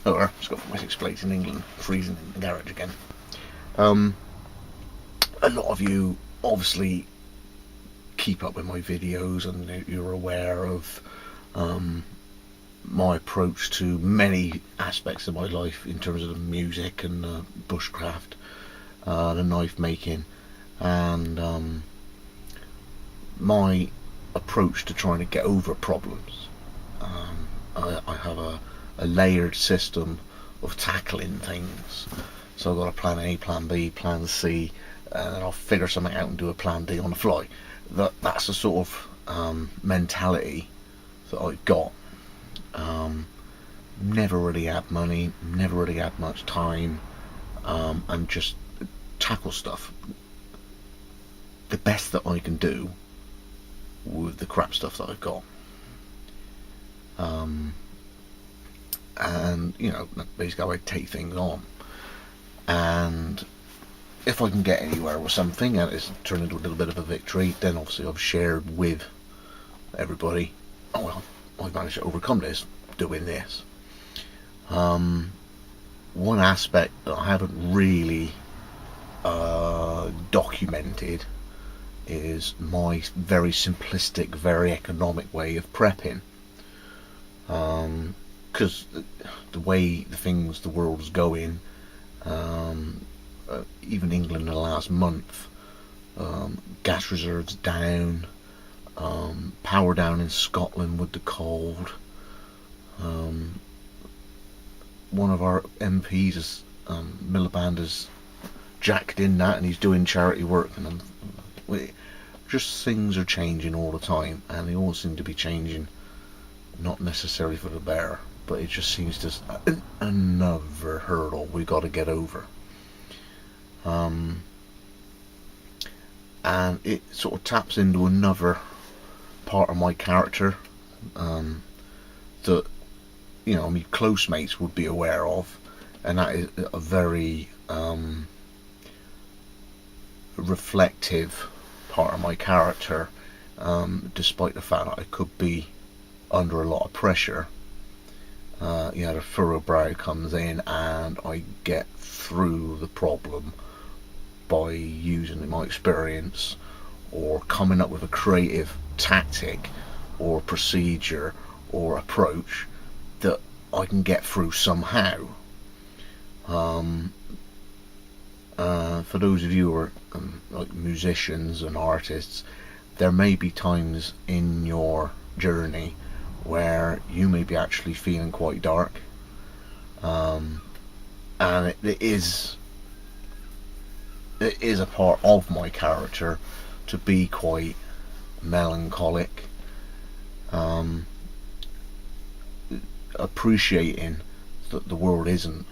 Or it's got Wessex plates in England, freezing in the garage again. A lot of you obviously keep up with my videos, and you're aware of my approach to many aspects of my life in terms of the music and bushcraft, the knife making, and my approach to trying to get over problems. I have a layered system of tackling things. So I've got a plan A, plan B, plan C, and then I'll figure something out and do a plan D on the fly. That's the sort of mentality that I've got. Never really had money, never really had much time, and just tackle stuff the best that I can do with the crap stuff that I've got. And basically how I take things on, and if I can get anywhere with something and it's turned into a little bit of a victory, then obviously I've shared with everybody, oh well, I've managed to overcome this doing this. One aspect that I haven't really documented is my very simplistic, very economic way of prepping. Because the way the world is going, even England in the last month, gas reserves down, power down in Scotland with the cold. One of our MPs, Miliband, has jacked in that, and he's doing charity work, and just things are changing all the time, and they all seem to be changing, not necessarily for the better, but it just seems to another hurdle we got to get over. And it sort of taps into another part of my character that my close mates would be aware of, and that is a very reflective part of my character, despite the fact that I could be under a lot of pressure. The furrow brow comes in, and I get through the problem by using my experience or coming up with a creative tactic or procedure or approach that I can get through somehow. For those of you who are like musicians and artists, there may be times in your journey where you may be actually feeling quite dark, and it is a part of my character to be quite melancholic, appreciating that the world isn't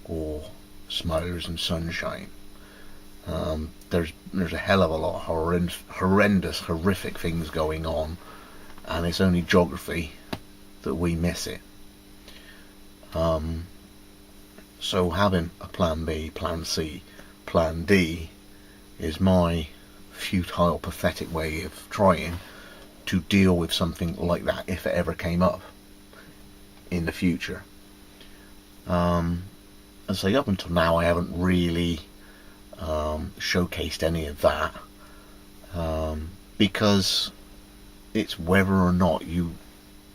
all smiles and sunshine. There's a hell of a lot of horrendous, horrific things going on, and it's only geography that we miss it. So having a plan B, plan C, plan D is my futile, pathetic way of trying to deal with something like that if it ever came up in the future. And so up until now I haven't really showcased any of that, because it's whether or not you,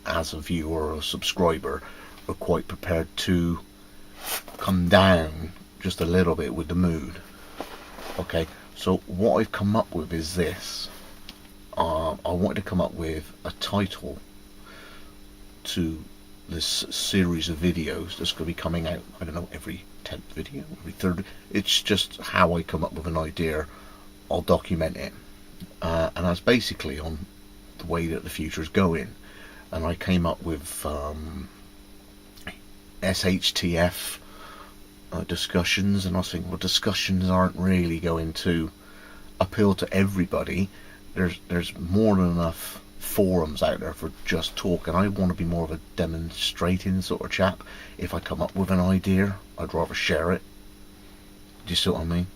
as a viewer or a subscriber, are quite prepared to come down just a little bit with the mood. Okay, so what I've come up with is this. I wanted to come up with a title to this series of videos that's going to be coming out, I don't know, every 10th video, every 3rd. It's just how I come up with an idea, I'll document it, and that's basically on the way that the future is going. And I came up with SHTF discussions, and I was thinking, well, discussions aren't really going to appeal to everybody. There's more than enough forums out there for just talk, and I want to be more of a demonstrating sort of chap. If I come up with an idea, I'd rather share it. Do you see what I mean?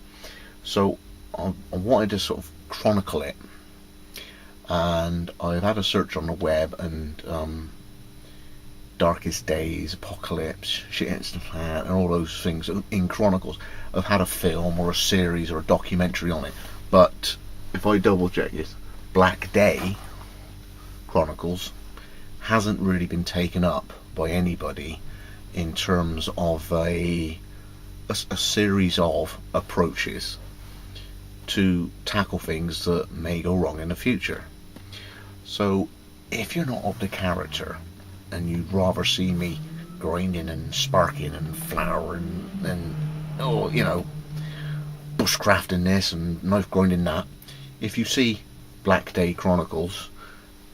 So I wanted to sort of chronicle it, and I've had a search on the web, and Darkest Days, Apocalypse, Shit Hits the Fan, and all those things in Chronicles have had a film or a series or a documentary on it. But if I double check this, Black Day Chronicles hasn't really been taken up by anybody in terms of a series of approaches to tackle things that may go wrong in the future. So if you're not of the character and you'd rather see me grinding and sparking and flouring and bushcrafting this and knife grinding that, if you see Black Day Chronicles,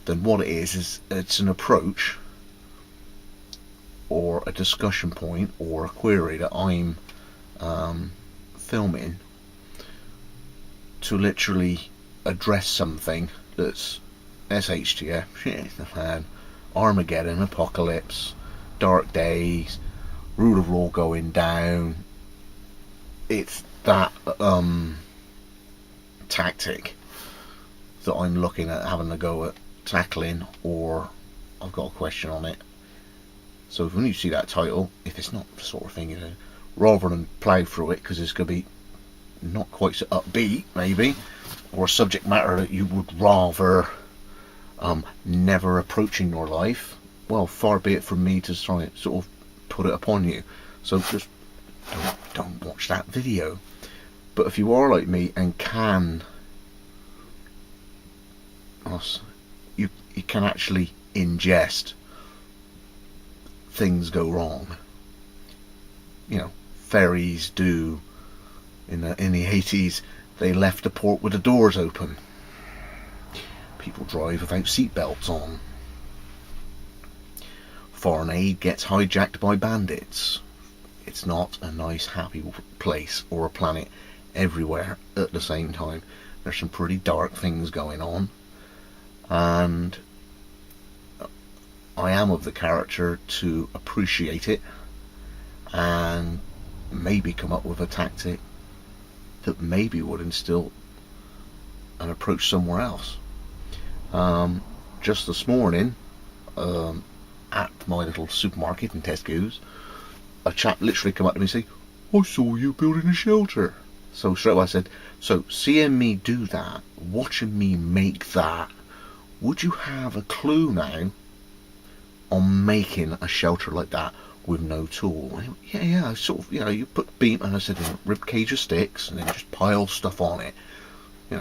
then what it is it's an approach or a discussion point or a query that I'm filming to literally address something that's SHTF, Shit Hits the Fan, Armageddon, Apocalypse, Dark Days, Rule of Law going down. It's that tactic that I'm looking at having a go at tackling, or I've got a question on it. So when you see that title, if it's not the sort of thing, rather than plough through it because it's going to be not quite so upbeat maybe, or a subject matter that you would rather never approach in your life, well, far be it from me to try and sort of put it upon you. So just don't watch that video. But if you are like me and can, you can actually ingest things go wrong. Ferries do. In the 80s, they left the port with the doors open. People drive without seatbelts on. Foreign aid gets hijacked by bandits. It's not a nice, happy place or a planet everywhere at the same time. There's some pretty dark things going on, and I am of the character to appreciate it and maybe come up with a tactic that maybe would instill an approach somewhere else. Just this morning, at my little supermarket in Tesco's, a chap literally come up to me and say, "I saw you building a shelter." So straight away I said, so seeing me do that, watching me make that, would you have a clue now on making a shelter like that with no tool? And he went, yeah, sort of, you put beam, and I said, rib cage of sticks and then just pile stuff on it. He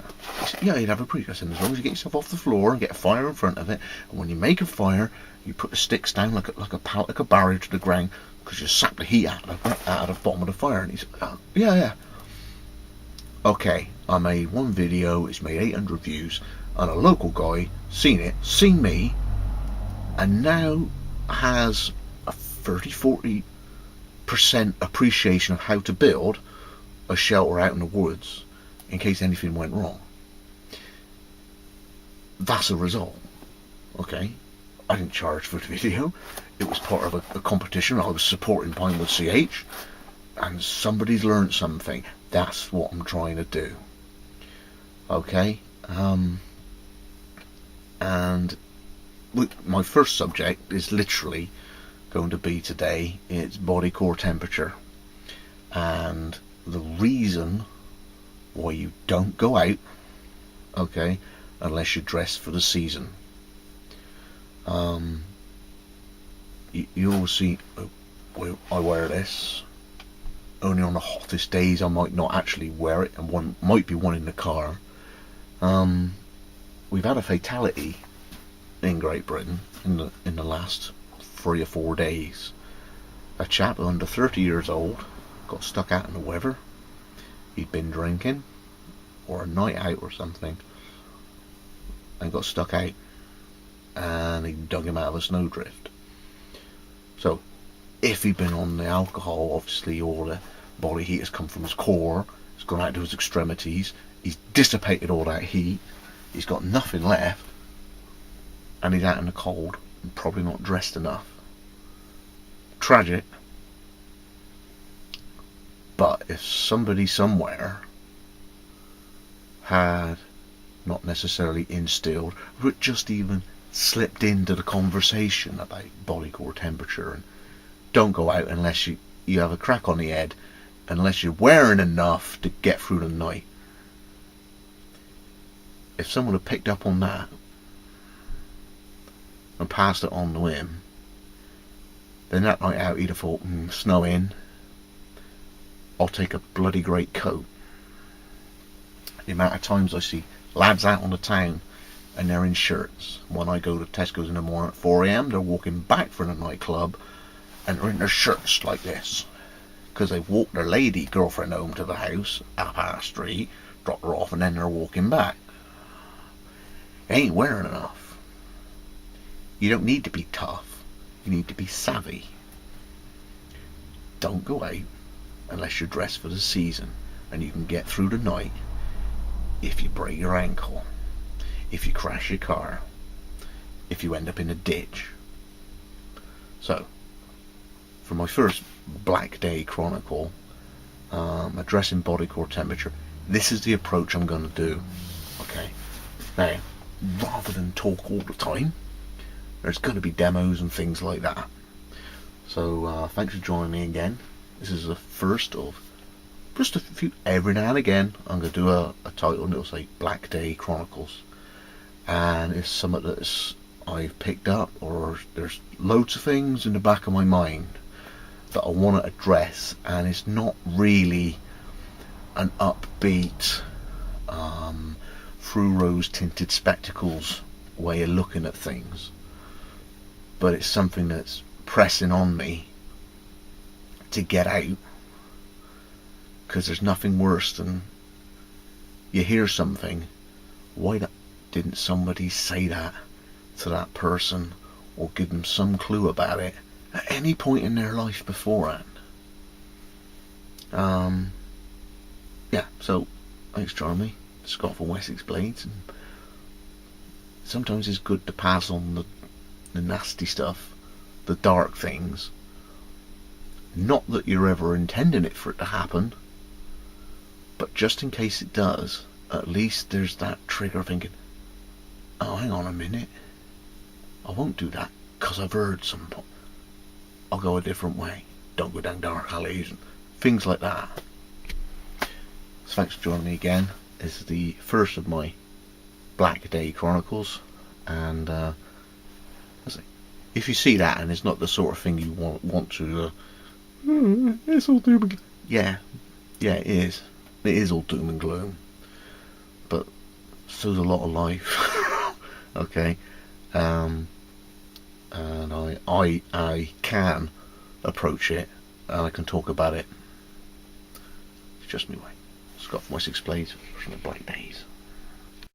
said, yeah, you'd have a pretty. I said, as long as you get yourself off the floor and get a fire in front of it, and when you make a fire, you put the sticks down like a barrier to the ground, because you sap the heat out of the bottom of the fire. And he said, oh, yeah. Okay, I made one video, it's made 800 views, and a local guy seen me, and now has a 30-40% appreciation of how to build a shelter out in the woods in case anything went wrong. That's a result. Okay, I didn't charge for the video. It was part of a competition I was supporting Pinewood CH, and somebody's learned something. That's what I'm trying to do. Okay, and look, my first subject is literally going to be today, it's body core temperature, and the reason why you don't go out, okay, unless you're dressed for the season. You all see, I wear this only on the hottest days. I might not actually wear it, and one might be one in the car. We've had a fatality in Great Britain in the last 3 or 4 days. A chap under 30 years old got stuck out in the weather. He'd been drinking or a night out or something and got stuck out, and he dug him out of a snowdrift. So if he'd been on the alcohol, obviously all the body heat has come from his core, it's gone out to his extremities, he's dissipated all that heat, he's got nothing left, and he's out in the cold and probably not dressed enough. Tragic. But if somebody somewhere had not necessarily instilled, but just even slipped into the conversation about body core temperature, and don't go out unless you have a crack on the head, unless you're wearing enough to get through the night. If someone had picked up on that and passed it on to him, then that night out he'd have thought, snowing, I'll take a bloody great coat. The amount of times I see lads out on the town and they're in shirts. When I go to Tesco's in the morning at 4 a.m, they're walking back from the nightclub and they're in their shirts like this, because they've walked their lady girlfriend home to the house at 3:30, dropped her off, and then they're walking back. They ain't wearing enough. You don't need to be tough, you need to be savvy. Don't go out unless you're dressed for the season, and you can get through the night. If you break your ankle, if you crash your car, if you end up in a ditch. So, for my first Black Day Chronicle, addressing body core temperature, this is the approach I'm going to do. Okay, now, rather than talk all the time, there's going to be demos and things like that. So thanks for joining me again. This is the first of just a few. Every now and again I'm going to do a title and it'll say Black Day Chronicles, and it's something that I've picked up, or there's loads of things in the back of my mind that I want to address, and it's not really an upbeat through rose tinted spectacles way of looking at things, but it's something that's pressing on me to get out, because there's nothing worse than you hear something, why didn't somebody say that to that person or give them some clue about it at any point in their life beforehand. Yeah, so thanks Jeremy, Scott for Wessex Blades, and sometimes it's good to pass on the nasty stuff, the dark things. Not that you're ever intending it for it to happen, but just in case it does, at least there's that trigger thinking, oh, hang on a minute, I won't do that because I've heard some. I'll go a different way. Don't go down dark alleys and things like that. So thanks for joining me again. This is the first of my Black Day Chronicles, and if you see that and it's not the sort of thing you want to, it's all doom and gloom. Yeah, it is. It is all doom and gloom, but so's a lot of life. Okay, and I can approach it, and I can talk about it. It's just me way. Scott from Wessex Blades from the Black Days.